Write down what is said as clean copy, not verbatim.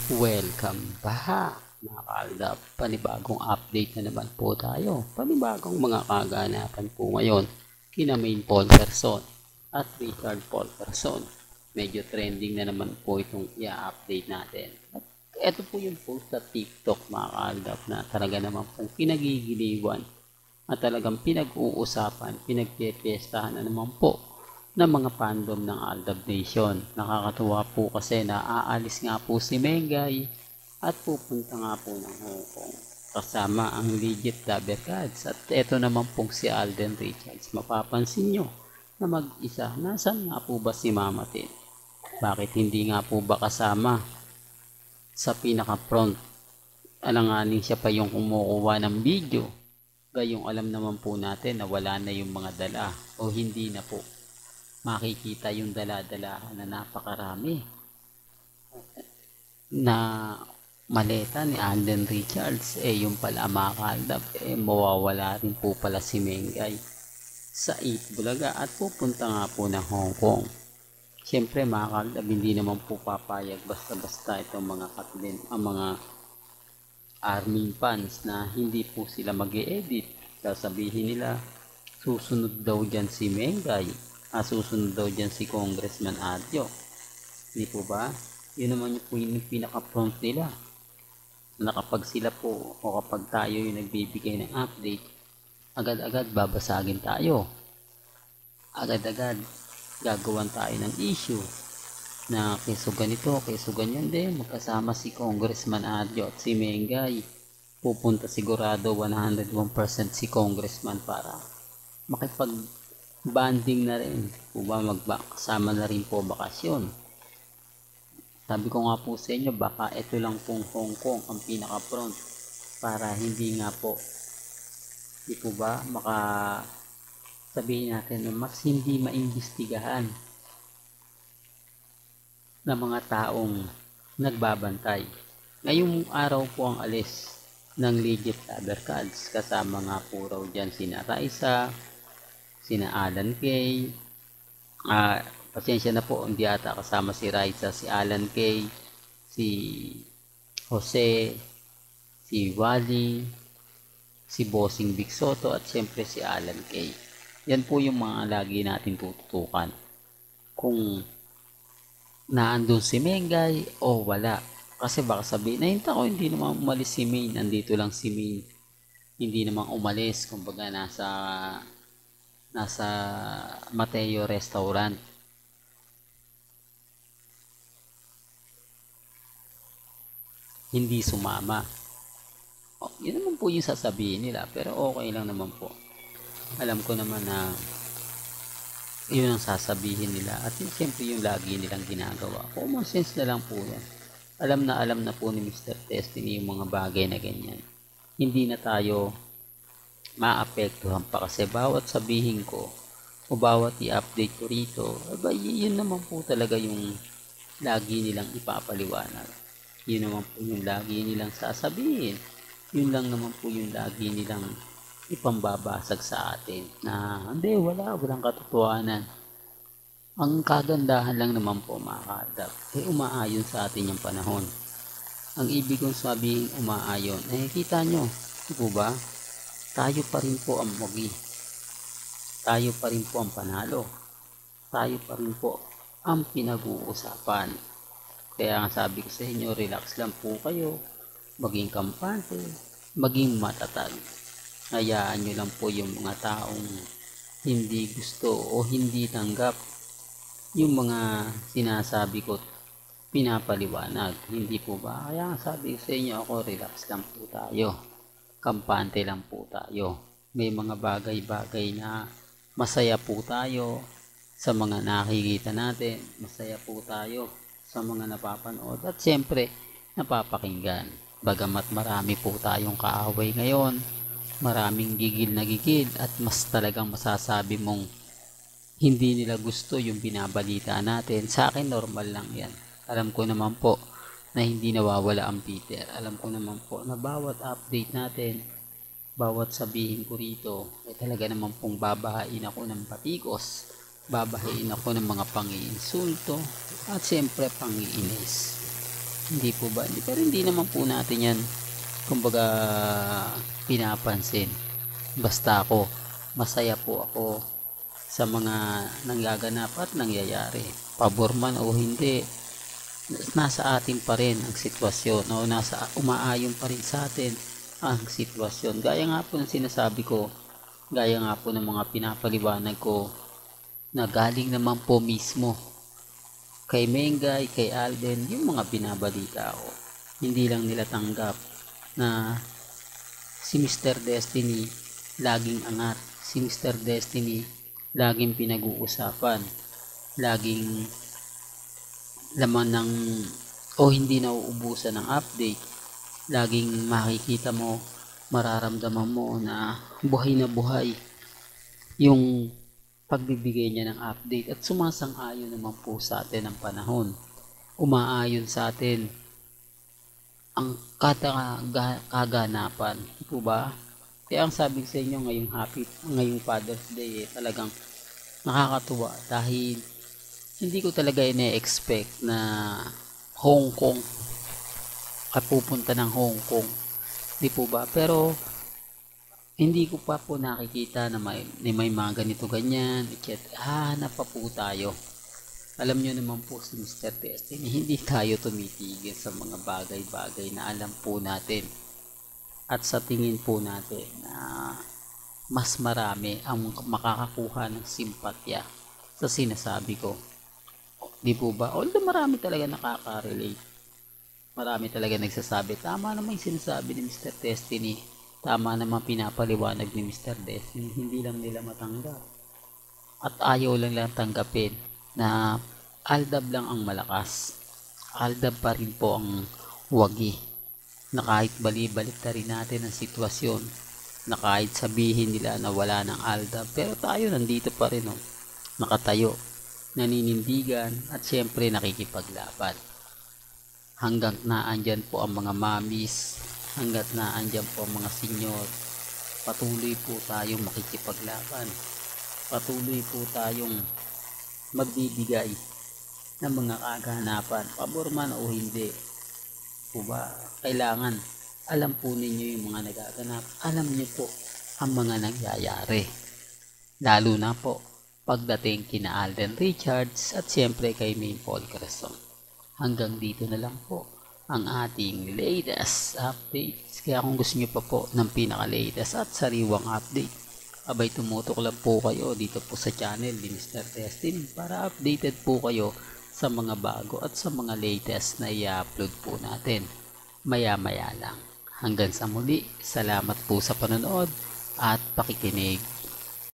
Welcome back mga kaaldab. Panibagong update na naman po tayo. Panibagong mga kaganapan po ngayon kina Maine Polterson at Richard Polterson. Medyo trending na naman po itong i-update natin. At ito po yung post sa TikTok mga kaaldab na talaga naman pong pinagigiliwan at talagang pinag-uusapan, pinagpipiestahan na naman po ng mga fandom ng Aldab Nation. Nakakatuwa po kasi na aalis nga po si Mengay at pupunta nga po ng Hong Kong kasama ang legit Lover Gods. At eto naman pong si Alden Richards. Mapapansin nyo na mag-isa. Nasaan nga po ba si Mama Tin? Bakit hindi nga po ba kasama sa pinaka-front? Alanganin siya pa yung kumukuha ng video. Gayong alam naman po natin na wala na yung mga dala o hindi na po makikita yung dala-dalahan na napakarami na maleta ni Alden Richards. Yung pala mga kaaldab, mawawala rin po pala si Mengay sa Bulaga at pupunta nga po ng Hong Kong. Siyempre mga kaaldab, hindi naman po papayag basta-basta itong mga katlin, ang mga army fans na hindi po sila mag-e-edit. Sasabihin nila susunod daw dyan si Mengay, susunod daw dyan si Congressman Adjo. Hindi po ba? Yun naman yung pinaka-front nila. Na kapag sila po o kapag tayo yung nagbibigay ng update, agad-agad babasagin tayo. Agad-agad gagawan tayo ng issue na keso ganito, keso ganyan din. Magkasama si Congressman Adjo at si Mengay. Pupunta sigurado 101% si Congressman para makipag-banding na rin. Kasama na rin po bakasyon. Sabi ko nga po sa inyo, baka ito lang pong Hong Kong ang pinaka-front para hindi nga po, di po ba, sabihin natin na mas hindi maimbestigahan ng mga taong nagbabantay. Ngayong araw po ang alis ng legit Lover Gods. Kasama nga po raw dyan sina Raisa, sina Alan Kay. Pasensya na po, hindi ata kasama si Raisa, si Alan Kay, si Jose, si Wally, si Bossing Big Soto at siyempre si Alan Kay. Yan po yung mga lagi natin tututukan kung naandun si Mengay o wala. Kasi baka sabihin, nahinta ko hindi naman umalis si Maine, nandito lang si Maine. Hindi naman umalis, kumbaga nasa Mateo Restaurant. Hindi sumama. Yun naman po yung sasabihin nila, pero okay lang naman po. Alam ko naman na yun ang sasabihin nila at yun, siyempre yung lagi nilang ginagawa. Common sense na lang po yan. Alam na po ni Mr. Destiny yung mga bagay na ganyan. Hindi na tayo maapektuhan pa kasi bawat sabihin ko o bawat i-update ko rito, yun naman po talaga yung lagi nilang ipapaliwanag. Yun naman po yung lagi nilang sasabihin. Yun lang naman po yung lagi nilang ipambabasag sa atin na hindi, walang katotohanan. Ang kagandahan lang naman po mga kaaldab, umaayon sa atin yung panahon. Ang ibig kong sabihin umaayon, kita nyo, po ba? Tayo pa rin po ang mugi. Tayo pa rin po ang panalo. Tayo pa rin po ang pinag-uusapan. Kaya nga sabi ko sa inyo, relax lang po kayo, maging kampante, maging matatag. Hayaan nyo lang po yung mga taong hindi gusto o hindi tanggap yung mga sinasabi ko, pinapaliwanag. Hindi po ba? Kaya nga sabi ko sa inyo, ako relax lang po tayo. Kampante lang po tayo. May mga bagay-bagay na masaya po tayo sa mga nakikita natin. Masaya po tayo sa mga napapanood at siyempre napapakinggan. Bagamat marami po tayong kaaway ngayon, maraming gigil na gigil at mas talagang masasabi mong hindi nila gusto yung binabalita natin. Sa akin normal lang yan. Alam ko naman po na hindi nawawala ang Peter. Alam ko naman po na bawat update natin, bawat sabihin ko rito, talaga naman pong babahain ako ng patikos, babahain ako ng mga pang-iinsulto at siyempre pang-iinis. Hindi po ba? Hindi, pero hindi naman po natin yan, kumbaga, pinapansin. Basta ako, masaya po ako sa mga nanggaganap at nangyayari. Pabor man o hindi, nasa atin pa rin ang sitwasyon o umaayon pa rin sa atin ang sitwasyon. Gaya nga po ng sinasabi ko, gaya nga po ng mga pinapaliwanag ko na galing naman po mismo kay Mengay, kay Alden, yung mga binabalita ko. Hindi lang nila tanggap na si Mr. Destiny laging angat. Si Mr. Destiny laging pinag-uusapan. Laging laman ng o hindi nauubusan ng update. Laging makikita mo, mararamdaman mo na buhay yung pagbibigay niya ng update at sumasang-ayon naman po sa atin ang panahon. Umaayon sa atin ang kaganapan, po ba? Kaya ang sabi sa inyo ngayong Father's Day talagang nakakatuwa dahil hindi ko talaga ine-expect na Hong Kong at pupunta ng Hong Kong, di po ba? Pero hindi ko pa po nakikita na may mga ganito ganyan, hanap pa po tayo. Alam nyo naman po si Mr. Destiny, hindi tayo tumitigil sa mga bagay-bagay na alam po natin at sa tingin po natin na mas marami ang makakakuha ng simpatya sa sinasabi ko. Di po ba? Although marami talaga nakaka-relate. Marami talaga nagsasabi, tama naman yung sinasabi ni Mr. Destiny. Tama naman pinapaliwanag ni Mr. Destiny, hindi lang nila matanggap. At ayaw lang tanggapin na Aldab lang ang malakas. Aldab pa rin po ang wagi. Na kahit balibalik na rin natin ang sitwasyon, na kahit sabihin nila na wala ng Aldab, pero tayo nandito pa rin, nakatayo, naninindigan at syempre nakikipaglaban. Hanggang naandyan po ang mga mamis, hanggat naandyan po ang mga senyor, patuloy po tayong makikipaglaban. Patuloy po tayong magbibigay ng mga kaganapan, pabor man o hindi. Po ba? Kailangan alam po ninyo yung mga nagaganap. Alam niyo po ang mga nangyayari. Lalo na po pagdating kina Alden Richards at siyempre kay Maine Paul Cresson. Hanggang dito na lang po ang ating latest updates. Kaya kung gusto nyo pa po ng pinaka-latest at sariwang update, abay tumutok lang po kayo dito po sa channel ni Mr. Destiny para updated po kayo sa mga bago at sa mga latest na i-upload po natin maya-maya lang. Hanggang sa muli, salamat po sa panonood at pakikinig.